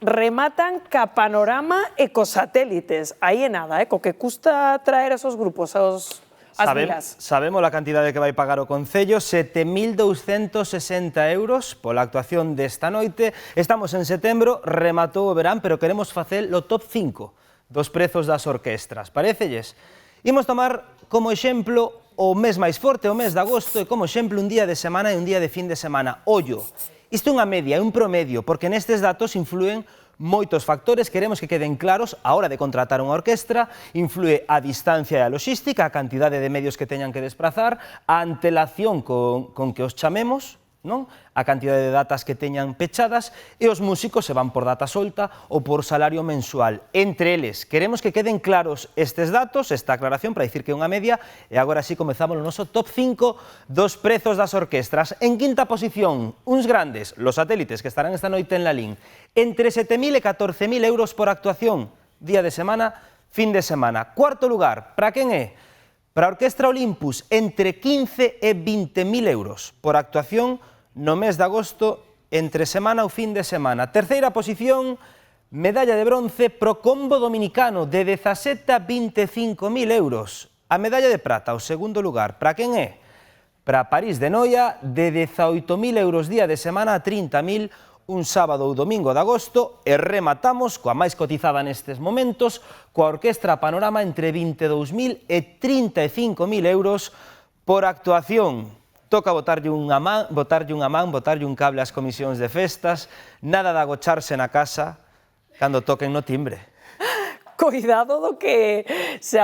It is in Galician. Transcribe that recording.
rematan ca panorama e cos satélites. Aí é nada, co que custa traer esos grupos as vilas. Sabemos a cantidade que vai pagar o Concello, 7.260 euros pola actuación desta noite. Estamos en setembro, rematou o verán, pero queremos facer o top 5 dos prezos das orquestras. Parécelles? Imos tomar como exemplo o mes máis forte, o mes de agosto, e como exemplo un día de semana e un día de fin de semana. Ollo, isto é unha media, é un promedio, porque nestes datos influen moitos factores, queremos que queden claros a hora de contratar unha orquestra. Influe a distancia e a logística, a cantidade de medios que teñan que desplazar, a antelación con que os chamemos, non? A cantidade de datas que teñan pechadas, e os músicos se van por data solta ou por salario mensual. Entre eles, queremos que queden claros estes datos, esta aclaración para dicir que é unha media, e agora sí comezamos o noso top 5 dos prezos das orquestras. En quinta posición, uns grandes, los satélites, que estarán esta noite en Lalín, entre 7.000 e 14.000 euros por actuación, día de semana, fin de semana. Cuarto lugar, para quen é? Para a Orquestra Olympus, entre 15 e 20.000 euros por actuación no mes de agosto, entre semana ou fin de semana. Terceira posición, medalla de bronce pro combo dominicano, de 17 a 25.000 euros. A medalla de prata, o segundo lugar, para quen é? Para París de Noia, de 18.000 euros día de semana a 30.000 un sábado ou domingo de agosto, e rematamos coa máis cotizada nestes momentos, coa Orquestra Panorama, entre 22.000 e 35.000 euros por actuación. Toca botarlle unha man, botarlle un cable ás comisións de festas, nada de agocharse na casa cando toquen no timbre. Cuidado do que se